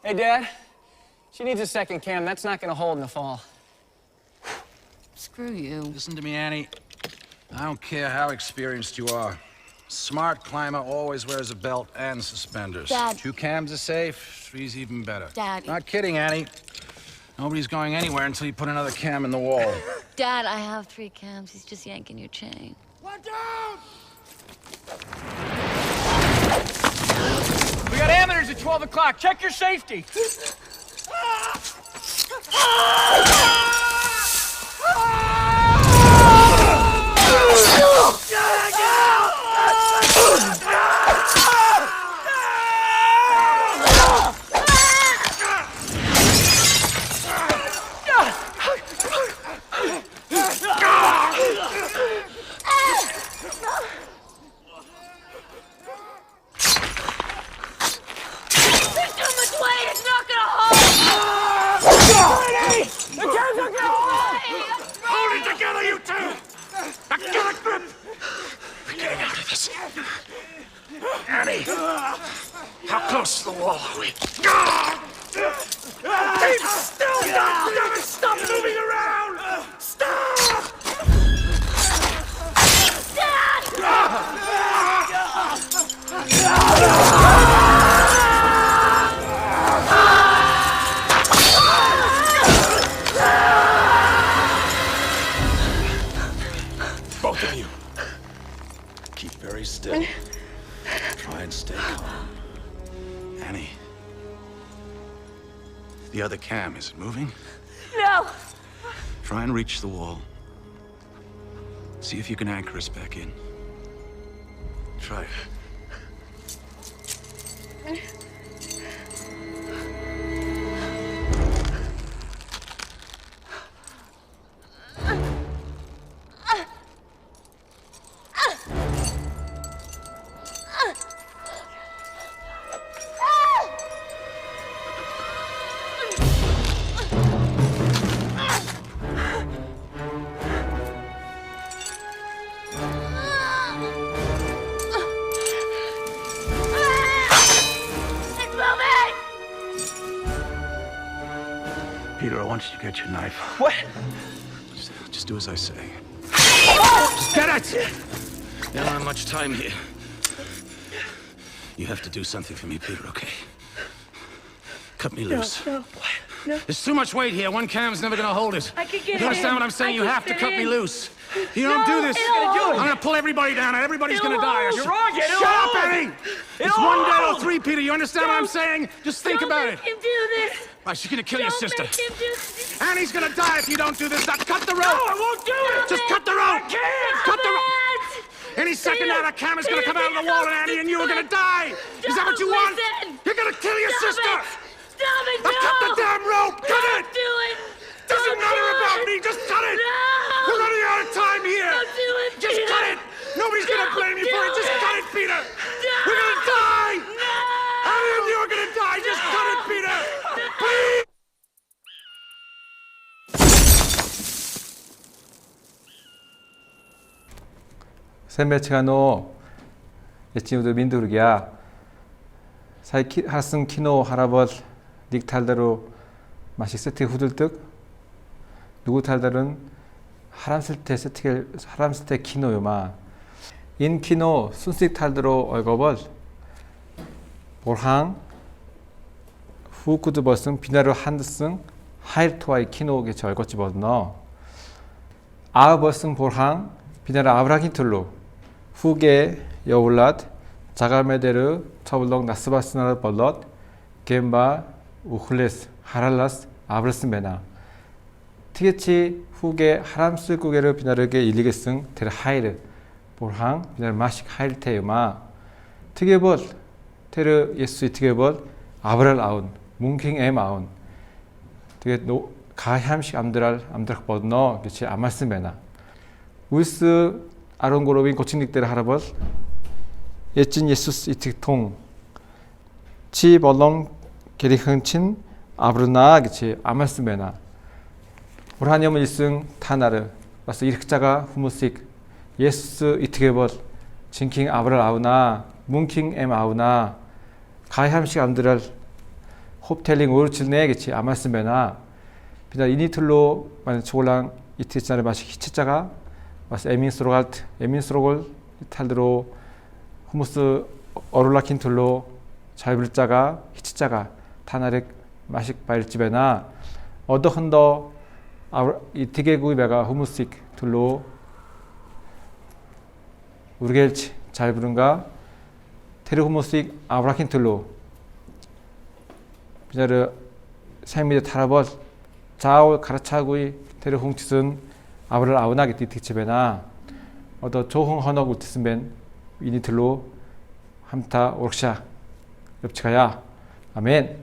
Hey, Dad. She needs a second cam. That's not gonna hold in the fall. Screw you. Listen to me, Annie. I don't care how experienced you are. Smart climber always wears a belt and suspenders. Dad. 2 cams are safe, 3's even better. Dad. Not kidding, Annie. Nobody's going anywhere until you put another cam in the wall. Dad, I have 3 cams. He's just yanking your chain. Watch out! We got amateurs at 12 o'clock. Check your safety. Annie! How close to the wall are we? Keep still! Goddammit! Stop moving around! Stop! Both of you, keep very still. Try and stay calm. Annie. The other cam, is it moving? No! Try and reach the wall. See if you can anchor us back in. Try it. Peter, I want you to get your knife. What? Just do as I say. Just get it! You don't have much time here. You have to do something for me, Peter, okay? Cut me loose. No. There's too much weight here. 1 cam's never gonna hold it. I can get You understand in. what I'm saying? I You can have to fit cut me in. loose. You don't do this. It'll I'm gonna pull everybody down and everybody's gonna die. You're wrong, kid. It'll Shut up, hold. Annie! It's It'll 1 dead or hold. 3, Peter. You understand what I'm saying? Just think about it. Don't make him do this. Why, she's gonna kill your Don't sister. make him do this. Annie's gonna die if you don't do this. Now cut the rope! No, I won't do it. Just cut the rope! I can't. Cut the rope! Stop Any second now, Peter, that camera's gonna Peter, come out of the wall and Annie and you are gonna die! Is that what you want? Listen. You're gonna kill your Stop sister! it. Stop it! Now No! cut the damn rope! Cut Don't it! do it! Doesn't Don't matter do about it. me! Just cut it! No! We're running out of time here! Don't do it, Just Peter. cut it! Nobody's gonna Don't blame you for it! do Just it. cut it, Peter! No! We're gonna die! No! Annie and you are gonna die! Just cut it, Peter! Please! 샌베치가노 예치우드 민두르기야 사이 하승 키노 하라벌 닉 탈다로 마식 세트 후들득 누구 탈다른 하람슬테 세트겔 하람슬테 키노요마 인 키노 순식 탈다로 얼거벌 볼항 후쿠드 버승 비나르 한드승 하일토와이 키노게 절거치 버너 아우 버승 볼항 비나르 아브라긴 툴로 후게 여울랏 자갈메데르 처블럭 나스바스나르 벌럿 겜바 우클레스 하랄라스 아브르스메나 티게치 후게 하람스 구게르 비나르게 일리게승 테르 하이르 볼항 비나르 마식 하일테유마 티게벌 테르 예수이 티게벌 아브랄 아운 뭉킹 엠 아운 티게 노 가함식 암드락 버너 그치 아마스메나 우스 아론고로빈 고칭릭데르 하라벌 예진 예수스 이틱통 치 벌렁 게리흥친 아브르나 그치 아마스메나 우라니엄 일승 타나르 와서 이르크자가 후무식 예수스 이틱에벌 진킹 아브랄 아우나 뭉킹 엠 아우나 가이함식 암드랄 홉텔링 우르칠 내겠지 아마스메나 비나 이니틀로 만 초골랑 이티스자를 마시 히치자가 마스 에민스로갈 탈드로 후무스 어룰라킨 툴로 잘불자가 히치자가 타나렉 마식 바일집에나 어더헌더 이티게구이베가 후무스익 툴로 우르겔치 잘 부른가 테르 후무스익 아브라킨 툴로 비자르 사이미드 타라벗 자올 가르차구이 테르 홍치슨 아브를 아우나게 띠틱집에나 어더 조흥 헌억 우티스맨 이니틀로 함타 오르샤 엽치가야 아멘.